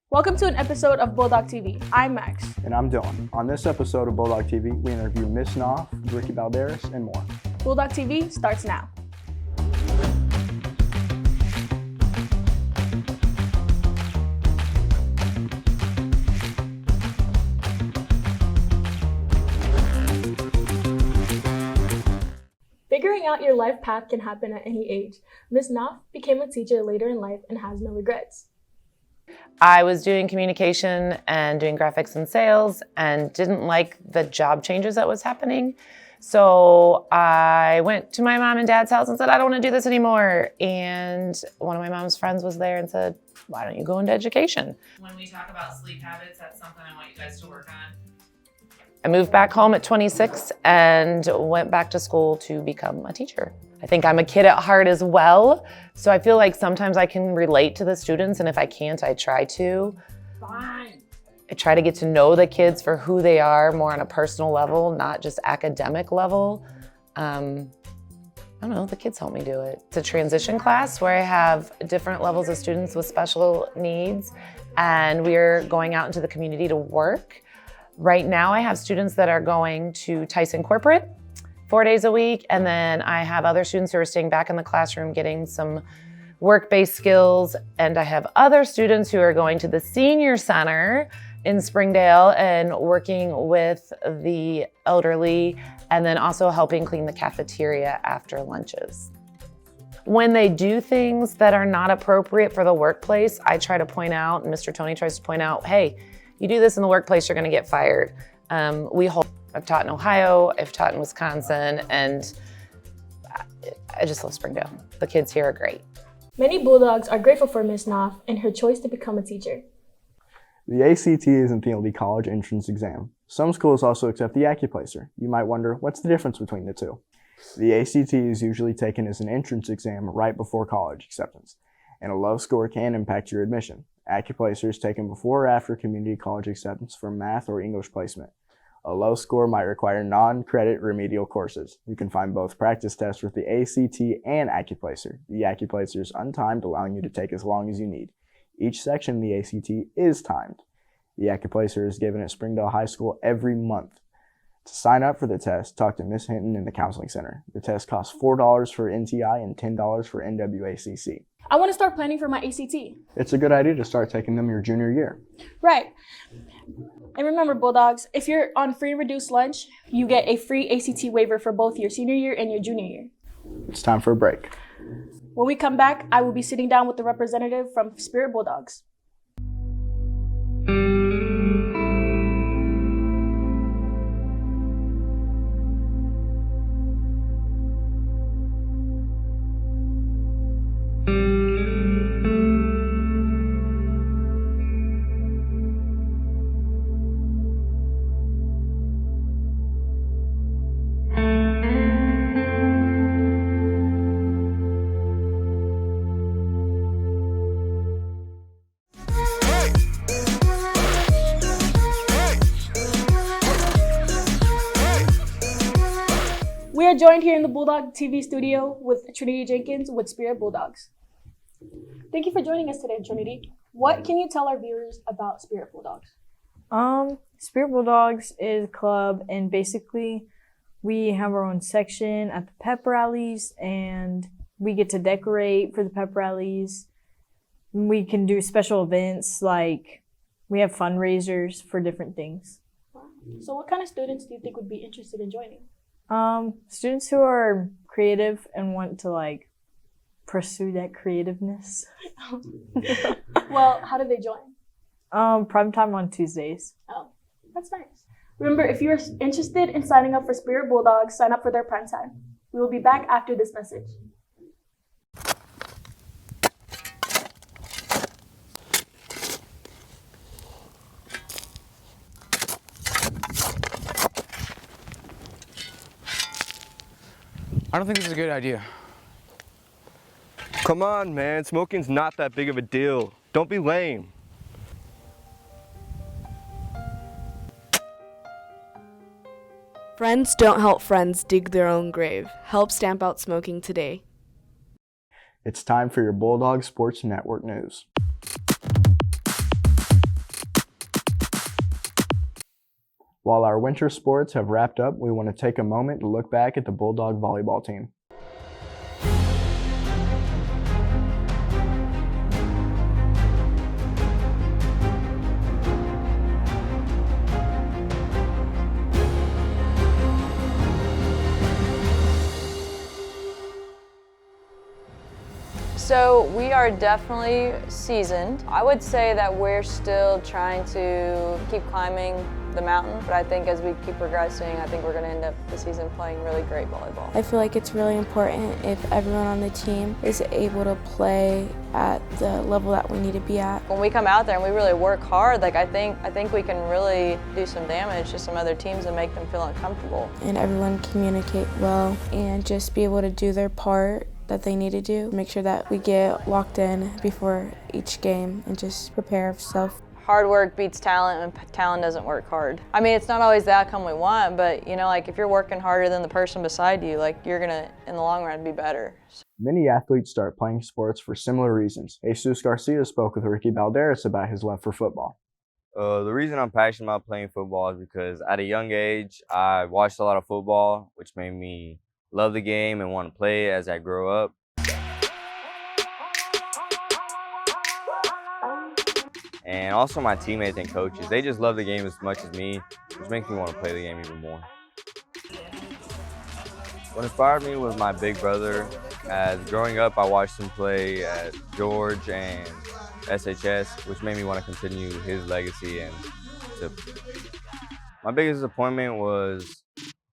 Welcome to an episode of Bulldog TV. I'm Max. And I'm Dylan. On this episode of Bulldog TV, we interview Miss Knopf, Ricky Balderas, and more. Bulldog TV starts now. Figuring out your life path can happen at any age. Miss Knopf became a teacher later in life and has no regrets. I was doing communication and doing graphics and sales and didn't like the job changes that was happening. So I went to my mom and dad's house and said, I don't want to do this anymore. And one of my mom's friends was there and said, why don't you go into education? When we talk about sleep habits, that's something I want you guys to work on. I moved back home at 26 and went back to school to become a teacher. I think I'm a kid at heart as well. So I feel like sometimes I can relate to the students, and if I can't, I try to. Fine. I try to get to know the kids for who they are more on a personal level, not just academic level. I don't know, the kids help me do it. It's a transition class where I have different levels of students with special needs, and we're going out into the community to work. Right now I have students that are going to Tyson Corporate 4 days a week, and then I have other students who are staying back in the classroom getting some work-based skills, and I have other students who are going to the senior center in Springdale and working with the elderly, and then also helping clean the cafeteria after lunches. When they do things that are not appropriate for the workplace, I try to point out, and Mr. Tony tries to point out, hey, you do this in the workplace, you're gonna get fired. I've taught in Ohio, I've taught in Wisconsin, and I just love Springdale. The kids here are great. Many Bulldogs are grateful for Miss Knopf and her choice to become a teacher. The ACT isn't the only college entrance exam. Some schools also accept the Accuplacer. You might wonder, what's the difference between the two? The ACT is usually taken as an entrance exam right before college acceptance, and a low score can impact your admission. Accuplacer is taken before or after community college acceptance for math or English placement. A low score might require non-credit remedial courses. You can find both practice tests with the ACT and Accuplacer. The Accuplacer is untimed, allowing you to take as long as you need. Each section in the ACT is timed. The Accuplacer is given at Springdale High School every month. To sign up for the test, talk to Miss Hinton in the Counseling Center. The test costs $4 for NTI and $10 for NWACC. I want to start planning for my ACT. It's a good idea to start taking them your junior year. Right. And remember, Bulldogs, if you're on free and reduced lunch, you get a free ACT waiver for both your senior year and your junior year. It's time for a break. When we come back, I will be sitting down with the representative from Spirit Bulldogs. We are joined here in the Bulldog TV studio with Trinity Jenkins with Spirit Bulldogs. Thank you for joining us today, Trinity. What can you tell our viewers about Spirit Bulldogs? Spirit Bulldogs is a club, and basically we have our own section at the pep rallies, and we get to decorate for the pep rallies. We can do special events, like we have fundraisers for different things. So what kind of students do you think would be interested in joining? Students who are creative and want to pursue that creativeness. Well, how do they join? Prime time on Tuesdays. Oh, that's nice. Remember, if you're interested in signing up for Spirit Bulldogs, sign up for their prime time. We will be back after this message. I don't think this is a good idea. Come on, man. Smoking's not that big of a deal. Don't be lame. Friends don't help friends dig their own grave. Help stamp out smoking today. It's time for your Bulldog Sports Network news. While our winter sports have wrapped up, we want to take a moment to look back at the Bulldog volleyball team. So we are definitely seasoned. I would say that we're still trying to keep climbing the mountain, but I think as we keep progressing, I think we're going to end up the season playing really great volleyball. I feel like it's really important if everyone on the team is able to play at the level that we need to be at. When we come out there and we really work hard, like I think we can really do some damage to some other teams and make them feel uncomfortable. And everyone communicate well and just be able to do their part that they need to do. Make sure that we get locked in before each game and just prepare ourselves. Hard work beats talent, and talent doesn't work hard. I mean, it's not always the outcome we want, but you know, like if you're working harder than the person beside you, like you're gonna, in the long run, be better. Many athletes start playing sports for similar reasons. Jesus Garcia spoke with Ricky Balderas about his love for football. The reason I'm passionate about playing football is because at a young age, I watched a lot of football, which made me love the game and want to play it as I grow up. And also my teammates and coaches, they just love the game as much as me, which makes me want to play the game even more. What inspired me was my big brother. As growing up, I watched him play at George and SHS, which made me want to continue his legacy. My biggest disappointment was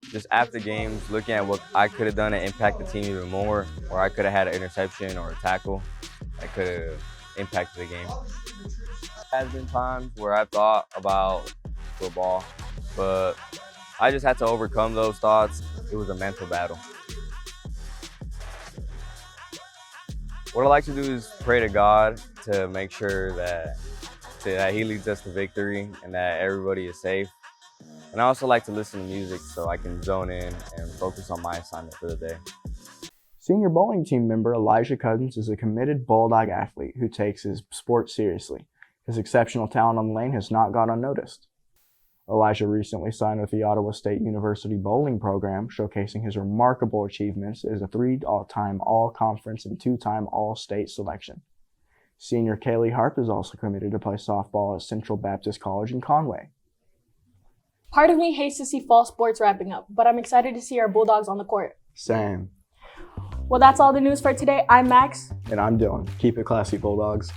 just after games, looking at what I could have done to impact the team even more, or I could have had an interception or a tackle that could have impacted the game. There has been times where I thought about football, but I just had to overcome those thoughts. It was a mental battle. What I like to do is pray to God to make sure that He leads us to victory and that everybody is safe. And I also like to listen to music so I can zone in and focus on my assignment for the day. Senior bowling team member Elijah Cousins is a committed Bulldog athlete who takes his sport seriously. His exceptional talent on the lane has not gone unnoticed. Elijah recently signed with the Ottawa State University bowling program, showcasing his remarkable achievements as a 3-time All-Conference and 2-time All-State selection. Senior Kaylee Harp is also committed to play softball at Central Baptist College in Conway. Part of me hates to see fall sports wrapping up, but I'm excited to see our Bulldogs on the court. Same. Well, that's all the news for today. I'm Max. And I'm Dylan. Keep it classy, Bulldogs.